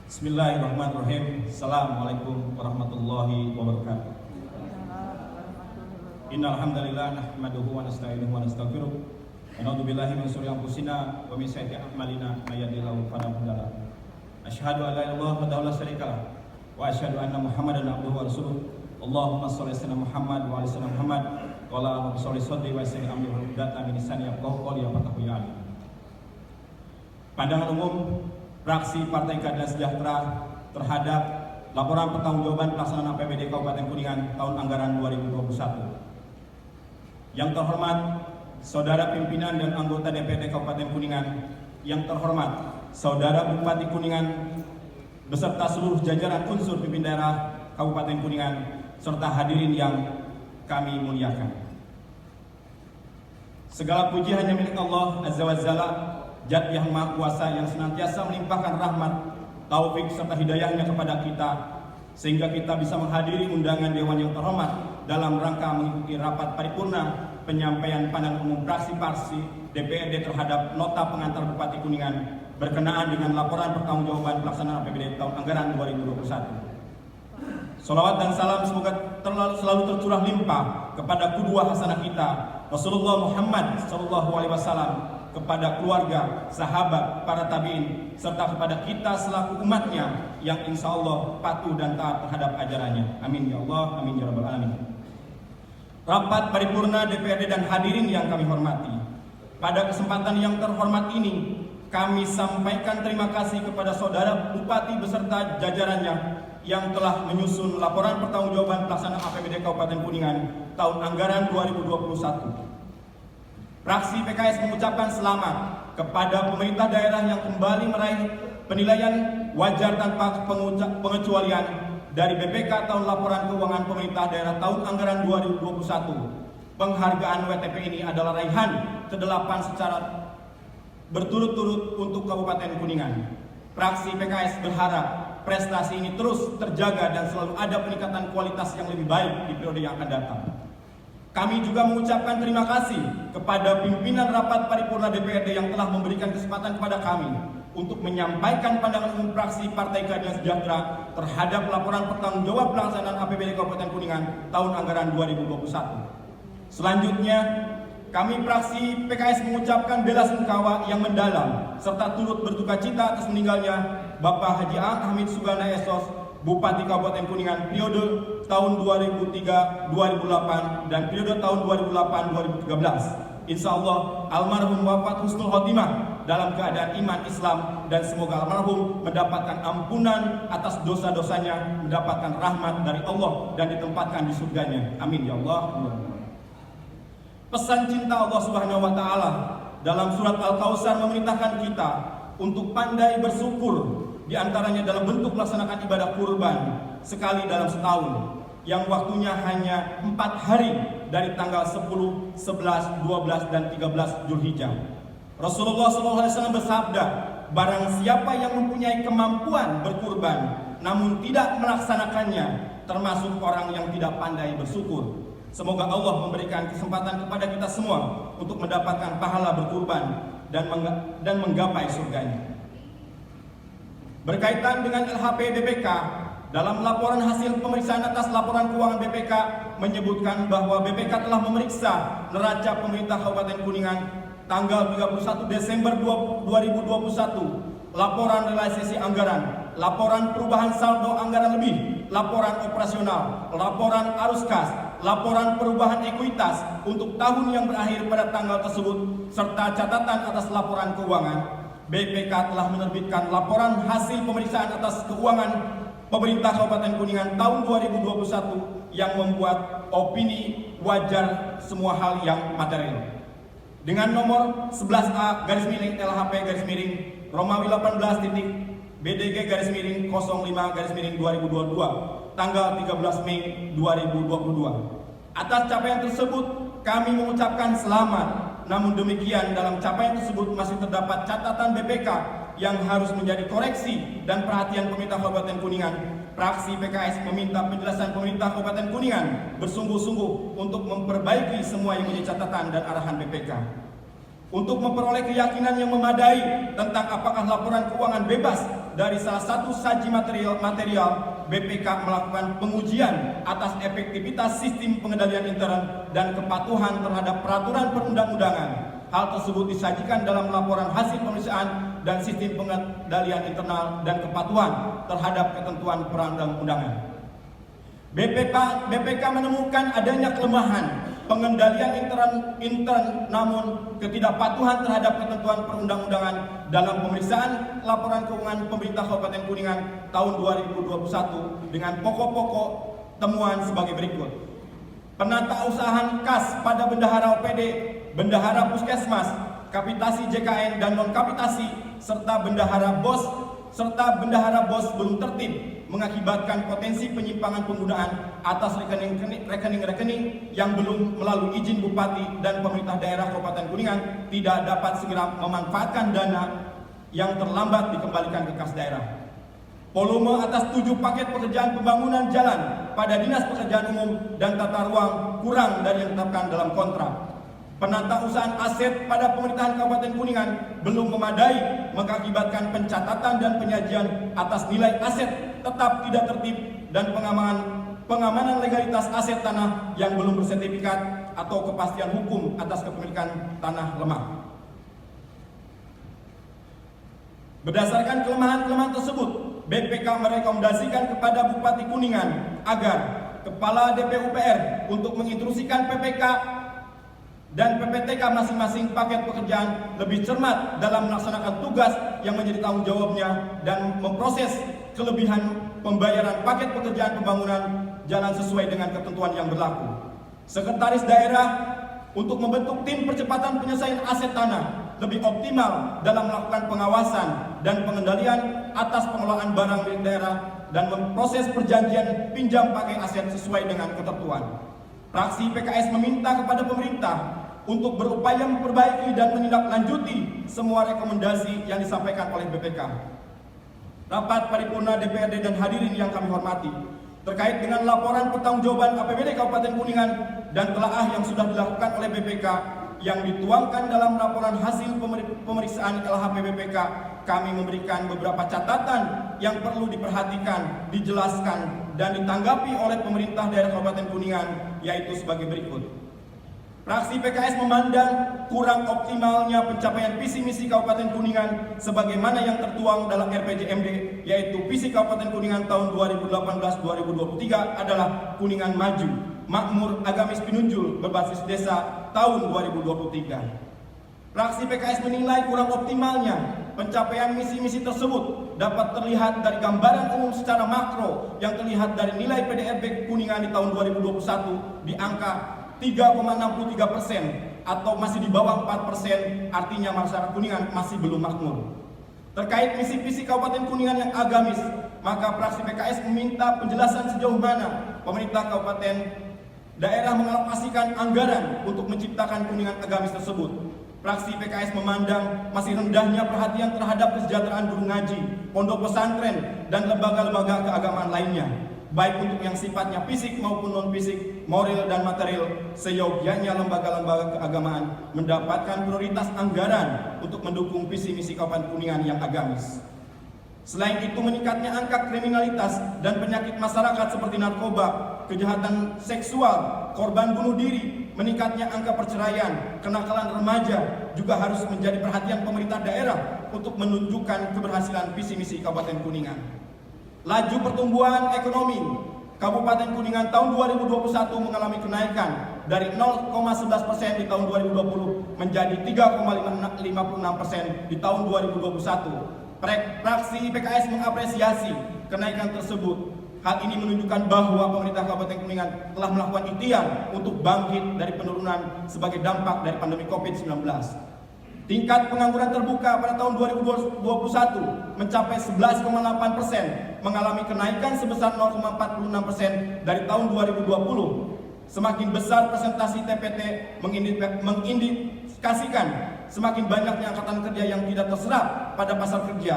Bismillahirrahmanirrahim. Assalamualaikum warahmatullahi wabarakatuh. Innal hamdalillah nahmaduhu wa nasta'inuhu wa nastaghfiruh. Wa na'udzu billahi min shururi anfusina wa min sayyiati a'malina may yahdihillahu fala mudilla lahu. Asyhadu an la ilaha illallah wahdahu la syarika lahu wa asyhadu anna Muhammadan abduhu wa rasuluh. Allahumma shalli ala Muhammad wa ala ali Muhammad wa la tusalli sadri wa yassir amri wa hlul min lisani yafqahu qawli wa fatahu ya alim. Pandangan umum Fraksi Partai Keadilan Sejahtera terhadap laporan pertanggungjawaban pelaksanaan APBD Kabupaten Kuningan tahun anggaran 2021. Yang terhormat Saudara Pimpinan dan Anggota DPRD Kabupaten Kuningan, yang terhormat Saudara Bupati Kuningan beserta seluruh jajaran unsur pimpin daerah Kabupaten Kuningan, serta hadirin yang kami muliakan. Segala puji hanya milik Allah Azza wa Jalla, Zat yang Maha Kuasa, yang senantiasa melimpahkan rahmat, taufik serta hidayahnya kepada kita, sehingga kita bisa menghadiri undangan Dewan yang terhormat dalam rangka mengikuti rapat paripurna penyampaian pandangan umum fraksi-fraksi DPRD terhadap nota pengantar Bupati Kuningan berkenaan dengan laporan pertanggungjawaban pelaksanaan APBD tahun anggaran 2021. Salawat dan salam semoga selalu tercurah limpah kepada kedua hasanah kita, Rasulullah Muhammad SAW, kepada keluarga, sahabat, para tabi'in, serta kepada kita selaku umatnya yang insya Allah patuh dan taat terhadap ajarannya. Amin ya Allah, amin ya rabbal alamin. Rapat paripurna DPRD dan hadirin yang kami hormati, pada kesempatan yang terhormat ini kami sampaikan terima kasih kepada Saudara Bupati beserta jajarannya yang telah menyusun laporan pertanggungjawaban pelaksanaan APBD Kabupaten Kuningan tahun anggaran 2021. Fraksi PKS mengucapkan selamat kepada pemerintah daerah yang kembali meraih penilaian wajar tanpa pengecualian dari BPK tahun laporan keuangan pemerintah daerah tahun anggaran 2021. Penghargaan WTP ini adalah raihan ke-8 secara berturut-turut untuk Kabupaten Kuningan. Fraksi PKS berharap prestasi ini terus terjaga dan selalu ada peningkatan kualitas yang lebih baik di periode yang akan datang. Kami juga mengucapkan terima kasih kepada pimpinan rapat paripurna DPRD yang telah memberikan kesempatan kepada kami untuk menyampaikan pandangan umum fraksi Partai Keadilan Sejahtera terhadap laporan pertanggungjawab pelaksanaan APBD Kabupaten Kuningan tahun anggaran 2021. Selanjutnya, kami fraksi PKS mengucapkan bela sungkawa yang mendalam serta turut berduka cita atas meninggalnya Bapak Haji Hamid Suganda Esos, Bupati Kabupaten Kuningan periode tahun 2003-2008 dan periode tahun 2008-2013. Insya Allah almarhum wafat husnul khotimah dalam keadaan iman Islam, dan semoga almarhum mendapatkan ampunan atas dosa-dosanya, mendapatkan rahmat dari Allah dan ditempatkan di surganya. Amin ya Allah. Pesan cinta Allah Subhanahu wa taala dalam surat Al-Kautsar memerintahkan kita untuk pandai bersyukur, di antaranya dalam bentuk melaksanakan ibadah kurban sekali dalam setahun, yang waktunya hanya 4 hari dari tanggal 10, 11, 12, dan 13 Zulhijjah. Rasulullah SAW bersabda, barang siapa yang mempunyai kemampuan berkurban namun tidak melaksanakannya, termasuk orang yang tidak pandai bersyukur. Semoga Allah memberikan kesempatan kepada kita semua untuk mendapatkan pahala berkurban dan menggapai surganya. Berkaitan dengan LHP BPK, dalam laporan hasil pemeriksaan atas laporan keuangan BPK menyebutkan bahwa BPK telah memeriksa neraca pemerintah Kabupaten Kuningan tanggal 31 Desember 2021, laporan realisasi anggaran, laporan perubahan saldo anggaran lebih, laporan operasional, laporan arus kas, laporan perubahan ekuitas untuk tahun yang berakhir pada tanggal tersebut, serta catatan atas laporan keuangan. BPK telah menerbitkan laporan hasil pemeriksaan atas keuangan pemerintah Kabupaten Kuningan tahun 2021 yang membuat opini wajar semua hal yang material. Dengan nomor 11A /LHP Romawi 18 BDG /05 2022 tanggal 13 Mei 2022. Atas capaian tersebut kami mengucapkan selamat. Namun demikian, dalam capaian tersebut masih terdapat catatan BPK yang harus menjadi koreksi dan perhatian pemerintah Kabupaten Kuningan. Fraksi PKS meminta penjelasan pemerintah Kabupaten Kuningan bersungguh-sungguh untuk memperbaiki semua yang menjadi catatan dan arahan BPK. Untuk memperoleh keyakinan yang memadai tentang apakah laporan keuangan bebas dari salah satu saji material, BPK melakukan pengujian atas efektivitas sistem pengendalian intern dan kepatuhan terhadap peraturan perundang-undangan. Hal tersebut disajikan dalam laporan hasil pemeriksaan dan sistem pengendalian internal dan kepatuhan terhadap ketentuan perundang-undangan. BPK menemukan adanya kelemahan pengendalian intern namun ketidakpatuhan terhadap ketentuan perundang-undangan dalam pemeriksaan laporan keuangan pemerintah Kabupaten Kuningan tahun 2021 dengan pokok-pokok temuan sebagai berikut. Penatausahaan kas pada bendahara OPD, bendahara puskesmas, kapitasi JKN dan non-kapitasi serta bendahara BOS belum tertib mengakibatkan potensi penyimpangan penggunaan atas rekening-rekening yang belum melalui izin Bupati dan pemerintah daerah Kabupaten Kuningan tidak dapat segera memanfaatkan dana yang terlambat dikembalikan ke kas daerah. Volume atas 7 paket pekerjaan pembangunan jalan pada Dinas Pekerjaan Umum dan Tata Ruang kurang dari yang ditetapkan dalam kontrak. Penatausahaan aset pada pemerintahan Kabupaten Kuningan belum memadai mengakibatkan pencatatan dan penyajian atas nilai aset tetap tidak tertib dan pengamanan legalitas aset tanah yang belum bersertifikat atau kepastian hukum atas kepemilikan tanah lemah. Berdasarkan kelemahan-kelemahan tersebut, BPK merekomendasikan kepada Bupati Kuningan agar Kepala DPUPR untuk menginstruksikan PPK dan PPTK masing-masing paket pekerjaan lebih cermat dalam melaksanakan tugas yang menjadi tanggung jawabnya dan memproses kelebihan pembayaran paket pekerjaan pembangunan jalan sesuai dengan ketentuan yang berlaku. Sekretaris daerah untuk membentuk tim percepatan penyelesaian aset tanah lebih optimal dalam melakukan pengawasan dan pengendalian atas pengelolaan barang milik daerah dan memproses perjanjian pinjam pakai aset sesuai dengan ketentuan. Fraksi PKS meminta kepada pemerintah untuk berupaya memperbaiki dan menindaklanjuti semua rekomendasi yang disampaikan oleh BPK. Rapat paripurna DPRD dan hadirin yang kami hormati, terkait dengan laporan pertanggungjawaban APBD Kabupaten Kuningan dan telaah yang sudah dilakukan oleh BPK yang dituangkan dalam laporan hasil pemeriksaan LHP BPK, kami memberikan beberapa catatan yang perlu diperhatikan, dijelaskan, dan ditanggapi oleh pemerintah daerah Kabupaten Kuningan, yaitu sebagai berikut. Fraksi PKS memandang kurang optimalnya pencapaian visi misi Kabupaten Kuningan sebagaimana yang tertuang dalam RPJMD, yaitu visi Kabupaten Kuningan tahun 2018-2023 adalah Kuningan Maju, Makmur, Agamis, Pinunjul, berbasis desa tahun 2023. Fraksi PKS menilai kurang optimalnya pencapaian misi-misi tersebut dapat terlihat dari gambaran umum secara makro yang terlihat dari nilai PDRB Kuningan di tahun 2021 di angka 3,63% atau masih di bawah 4%, artinya masyarakat Kuningan masih belum makmur. Terkait misi-visi Kabupaten Kuningan yang agamis, maka fraksi PKS meminta penjelasan sejauh mana pemerintah kabupaten daerah mengalokasikan anggaran untuk menciptakan Kuningan agamis tersebut. Fraksi PKS memandang masih rendahnya perhatian terhadap kesejahteraan guru ngaji, pondok pesantren, dan lembaga-lembaga keagamaan lainnya, baik untuk yang sifatnya fisik maupun non-fisik, moral dan material, seyogianya lembaga-lembaga keagamaan mendapatkan prioritas anggaran untuk mendukung visi misi Kabupaten Kuningan yang agamis. Selain itu, meningkatnya angka kriminalitas dan penyakit masyarakat seperti narkoba, kejahatan seksual, korban bunuh diri, meningkatnya angka perceraian, kenakalan remaja juga harus menjadi perhatian pemerintah daerah untuk menunjukkan keberhasilan visi misi Kabupaten Kuningan. Laju pertumbuhan ekonomi Kabupaten Kuningan tahun 2021 mengalami kenaikan dari 0,11% di tahun 2020 menjadi 3,56% di tahun 2021. Fraksi PKS mengapresiasi kenaikan tersebut. Hal ini menunjukkan bahwa pemerintah Kabupaten Kuningan telah melakukan ikhtiar untuk bangkit dari penurunan sebagai dampak dari pandemi COVID-19. Tingkat pengangguran terbuka pada tahun 2021 mencapai 11,8%, mengalami kenaikan sebesar 0,46% dari tahun 2020. Semakin besar presentasi TPT mengindikasikan semakin banyaknya angkatan kerja yang tidak terserap pada pasar kerja.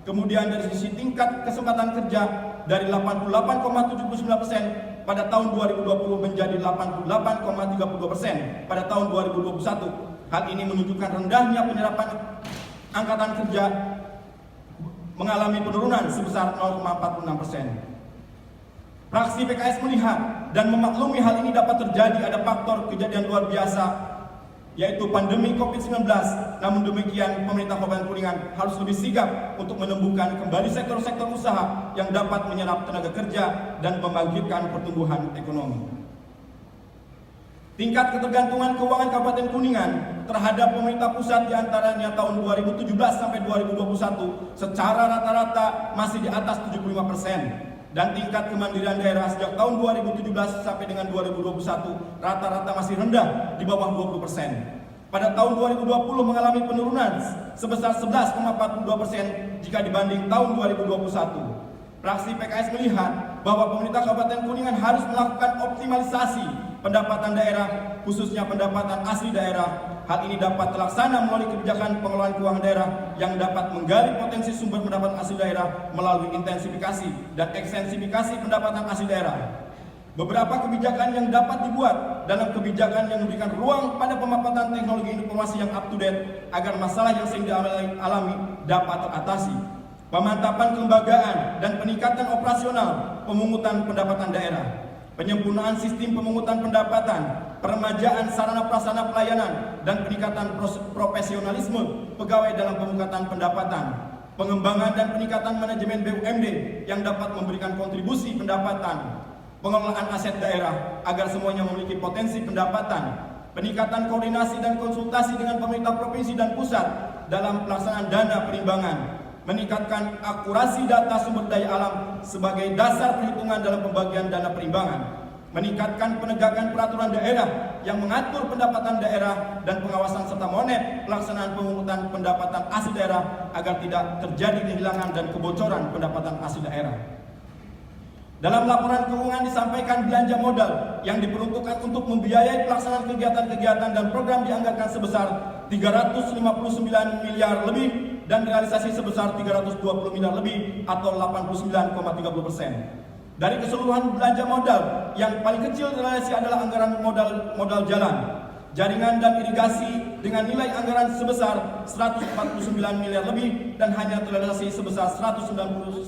Kemudian dari sisi tingkat kesempatan kerja dari 88,79% pada tahun 2020 menjadi 88,32% pada tahun 2021. Hal ini menunjukkan rendahnya penyerapan angkatan kerja mengalami penurunan sebesar 0,46%. Fraksi PKS melihat dan memaklumi hal ini dapat terjadi ada faktor kejadian luar biasa, yaitu pandemi COVID-19. Namun demikian, pemerintah Kabupaten Kuningan harus lebih sigap untuk menumbuhkan kembali sektor-sektor usaha yang dapat menyerap tenaga kerja dan membangkitkan pertumbuhan ekonomi. Tingkat ketergantungan keuangan Kabupaten Kuningan terhadap pemerintah pusat diantaranya tahun 2017 sampai 2021 secara rata-rata masih di atas 75%, dan tingkat kemandirian daerah sejak tahun 2017 sampai dengan 2021 rata-rata masih rendah di bawah 20%. Pada tahun 2020 mengalami penurunan sebesar 11,42% jika dibanding tahun 2021. Fraksi PKS melihat bahwa pemerintah Kabupaten Kuningan harus melakukan optimalisasi pendapatan daerah, khususnya pendapatan asli daerah. Hal ini dapat terlaksana melalui kebijakan pengelolaan keuangan daerah yang dapat menggali potensi sumber pendapatan asli daerah melalui intensifikasi dan ekstensifikasi pendapatan asli daerah. Beberapa kebijakan yang dapat dibuat dalam kebijakan yang memberikan ruang pada pemanfaatan teknologi informasi yang up to date agar masalah yang sering dialami dapat teratasi. Pemantapan kelembagaan dan peningkatan operasional pemungutan pendapatan daerah, penyempurnaan sistem pemungutan pendapatan, peremajaan sarana prasarana pelayanan, dan peningkatan profesionalisme pegawai dalam pemungutan pendapatan, pengembangan dan peningkatan manajemen BUMD yang dapat memberikan kontribusi pendapatan, pengelolaan aset daerah agar semuanya memiliki potensi pendapatan, peningkatan koordinasi dan konsultasi dengan pemerintah provinsi dan pusat dalam pelaksanaan dana perimbangan, meningkatkan akurasi data sumber daya alam sebagai dasar perhitungan dalam pembagian dana perimbangan, meningkatkan penegakan peraturan daerah yang mengatur pendapatan daerah dan pengawasan serta monitor pelaksanaan pemungutan pendapatan asli daerah agar tidak terjadi kehilangan dan kebocoran pendapatan asli daerah. Dalam laporan keuangan disampaikan belanja modal yang diperuntukkan untuk membiayai pelaksanaan kegiatan-kegiatan dan program dianggarkan sebesar 359 miliar lebih dan realisasi sebesar 320 miliar lebih atau 89,30%. Dari keseluruhan belanja modal, yang paling kecil realisasi adalah anggaran modal jalan, jaringan dan irigasi dengan nilai anggaran sebesar 149 miliar lebih dan hanya terrealisasi sebesar 119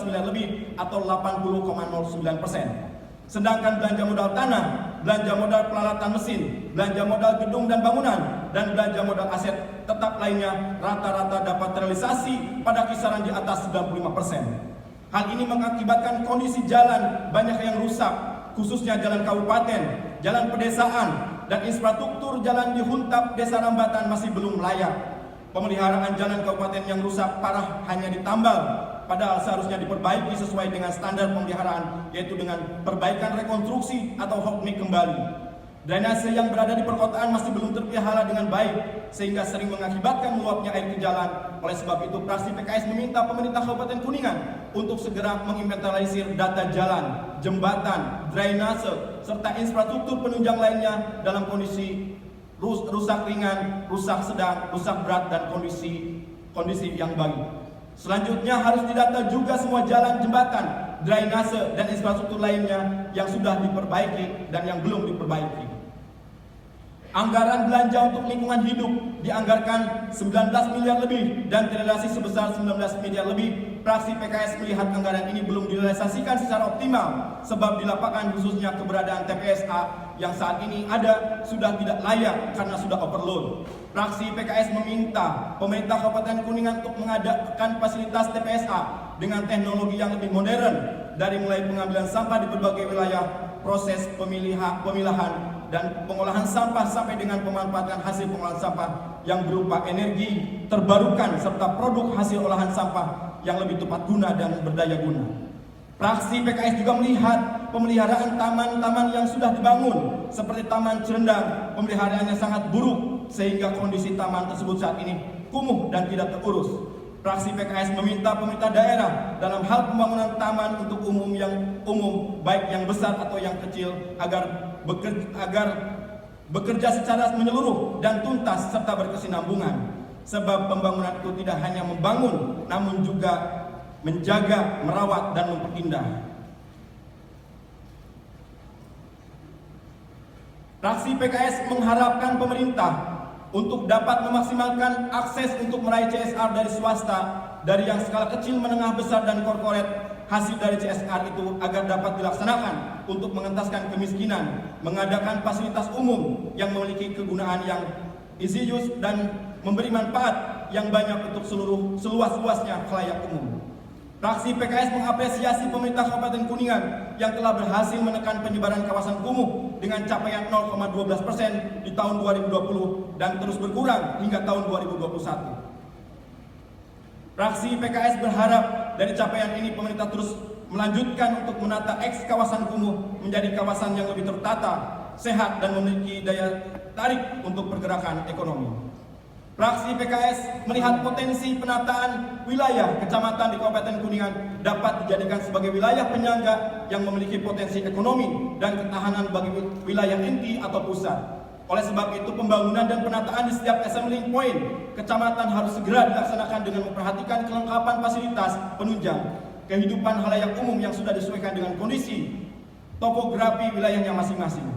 miliar lebih atau 80,09%. Sedangkan belanja modal tanah, belanja modal peralatan mesin, belanja modal gedung dan bangunan, dan belanja modal aset tetap lainnya rata-rata dapat terrealisasi pada kisaran di atas 95%. Hal ini mengakibatkan kondisi jalan banyak yang rusak, khususnya jalan kabupaten, jalan pedesaan, dan infrastruktur jalan di Huntap, Desa Rambatan masih belum layak. Pemeliharaan jalan kabupaten yang rusak parah hanya ditambal, padahal seharusnya diperbaiki sesuai dengan standar pemeliharaan, yaitu dengan perbaikan rekonstruksi atau hokmi kembali. Drainase yang berada di perkotaan masih belum terpelihara dengan baik, sehingga sering mengakibatkan meluapnya air ke jalan. Oleh sebab itu, fraksi PKS meminta pemerintah Kabupaten Kuningan untuk segera menginventarisir data jalan, jembatan, drainase, serta infrastruktur penunjang lainnya dalam kondisi rusak ringan, rusak sedang, rusak berat, dan kondisi yang baik. Selanjutnya harus didata juga semua jalan, jembatan, drainase, dan infrastruktur lainnya yang sudah diperbaiki dan yang belum diperbaiki. Anggaran belanja untuk lingkungan hidup dianggarkan 19 miliar lebih dan terrealisasi sebesar 19 miliar lebih. Fraksi PKS melihat anggaran ini belum direalisasikan secara optimal sebab di lapangan khususnya keberadaan TPSA yang saat ini ada sudah tidak layak karena sudah overload. Fraksi PKS meminta pemerintah Kabupaten Kuningan untuk mengadakan fasilitas TPSA dengan teknologi yang lebih modern, dari mulai pengambilan sampah di berbagai wilayah, proses pemilahan dan pengolahan sampah sampai dengan pemanfaatan hasil pengolahan sampah yang berupa energi terbarukan serta produk hasil olahan sampah yang lebih tepat guna dan berdaya guna. Fraksi PKS juga melihat pemeliharaan taman-taman yang sudah dibangun seperti Taman Cirendang, pemeliharaannya sangat buruk sehingga kondisi taman tersebut saat ini kumuh dan tidak terurus. Fraksi PKS meminta pemerintah daerah dalam hal pembangunan taman untuk umum baik yang besar atau yang kecil agar bekerja secara menyeluruh dan tuntas serta berkesinambungan. Sebab pembangunan itu tidak hanya membangun namun juga menjaga, merawat, dan memperindah. Fraksi PKS mengharapkan pemerintah untuk dapat memaksimalkan akses untuk meraih CSR dari swasta, dari yang skala kecil, menengah, besar, dan korporat. Hasil dari CSR itu agar dapat dilaksanakan untuk mengentaskan kemiskinan, mengadakan fasilitas umum yang memiliki kegunaan yang isius dan memberi manfaat yang banyak untuk seluas-luasnya khalayak umum. Fraksi PKS mengapresiasi pemerintah Kabupaten Kuningan yang telah berhasil menekan penyebaran kawasan kumuh dengan capaian 0,12% di tahun 2020 dan terus berkurang hingga tahun 2021. Fraksi PKS berharap dari capaian ini pemerintah terus melanjutkan untuk menata kawasan kumuh menjadi kawasan yang lebih tertata, sehat, dan memiliki daya tarik untuk pergerakan ekonomi. Fraksi PKS melihat potensi penataan wilayah kecamatan di Kabupaten Kuningan dapat dijadikan sebagai wilayah penyangga yang memiliki potensi ekonomi dan ketahanan bagi wilayah inti atau pusat. Oleh sebab itu, pembangunan dan penataan di setiap assembling point kecamatan harus segera dilaksanakan dengan memperhatikan kelengkapan fasilitas penunjang kehidupan khalayak umum yang sudah disesuaikan dengan kondisi topografi wilayahnya masing-masing.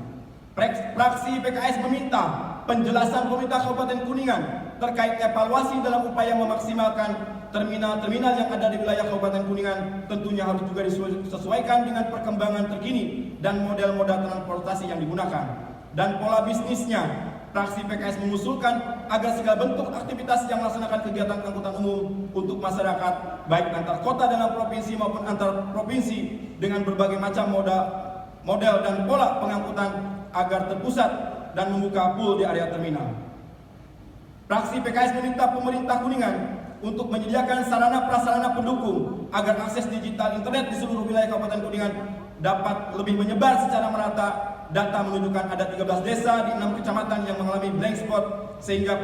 Fraksi PKS meminta penjelasan pemerintah Kabupaten Kuningan terkait evaluasi dalam upaya memaksimalkan terminal-terminal yang ada di wilayah Kabupaten Kuningan tentunya harus juga disesuaikan dengan perkembangan terkini dan model moda transportasi yang digunakan dan pola bisnisnya. Fraksi PKS mengusulkan agar segala bentuk aktivitas yang melaksanakan kegiatan angkutan umum untuk masyarakat, baik antar kota dalam provinsi maupun antar provinsi dengan berbagai macam model dan pola pengangkutan agar terpusat dan membuka pool di area terminal. Fraksi PKS meminta pemerintah Kuningan untuk menyediakan sarana prasarana pendukung agar akses digital internet di seluruh wilayah Kabupaten Kuningan dapat lebih menyebar secara merata. Data menunjukkan ada 13 desa di 6 kecamatan yang mengalami blank spot sehingga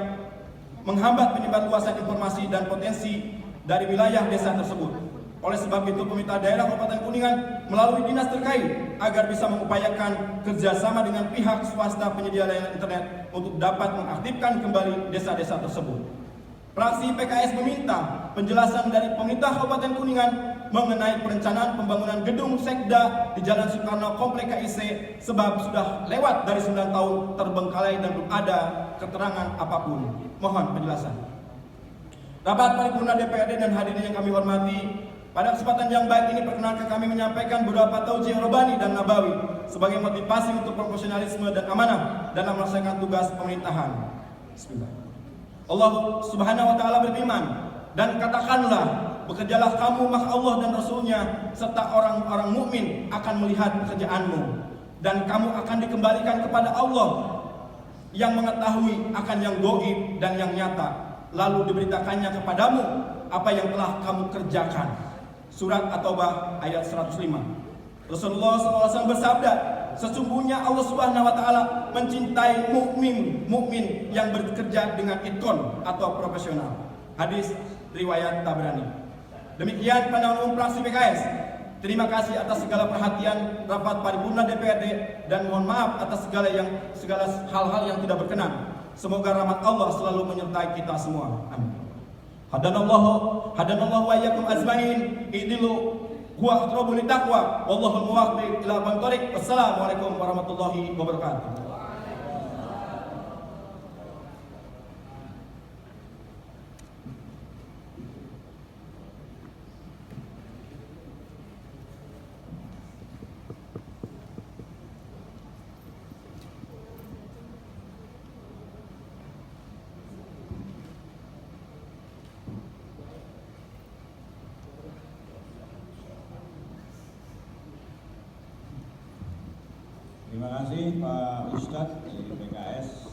menghambat penyebar luasan informasi dan potensi dari wilayah desa tersebut. Oleh sebab itu, pemerintah daerah Kabupaten Kuningan melalui dinas terkait agar bisa mengupayakan kerjasama dengan pihak swasta penyedia layanan internet untuk dapat mengaktifkan kembali desa-desa tersebut. Fraksi PKS meminta penjelasan dari pemerintah Kabupaten Kuningan mengenai perencanaan pembangunan gedung Sekda di Jalan Soekarno Komplek KIC sebab sudah lewat dari 9 tahun terbengkalai dan belum ada keterangan apapun. Mohon penjelasan. Rapat paripurna DPRD dan hadirin yang kami hormati, pada kesempatan yang baik ini perkenankan kami menyampaikan beberapa taujiah robani dan nabawi sebagai motivasi untuk profesionalisme dan amanah dalam melaksanakan tugas pemerintahan. Bismillah. Allah Subhanahu wa taala berfirman, dan katakanlah, bekerjalah kamu maka Allah dan Rasulnya serta orang-orang mukmin akan melihat pekerjaanmu, dan kamu akan dikembalikan kepada Allah yang mengetahui akan yang gaib dan yang nyata, lalu diberitakannya kepadamu apa yang telah kamu kerjakan. Surat At-Taubah ayat 105. Rasulullah SAW bersabda, sesungguhnya Allah Subhanahu wa taala mencintai mukmin yang bekerja dengan itqon atau profesional. Hadis riwayat Tabrani. Demikian pandangan umum fraksi PKS. Terima kasih atas segala perhatian rapat paripurna DPRD dan mohon maaf atas segala hal-hal yang tidak berkenan. Semoga rahmat Allah selalu menyertai kita semua. Amin. Hadanallahu wa iyyakum ajmain. Idilu huwa aqrabu littaqwa wallahul muwaffiq ila aqwamit thoriq. Wassalamualaikum warahmatullahi wabarakatuh. Terima kasih Pak Ustadz dari PKS.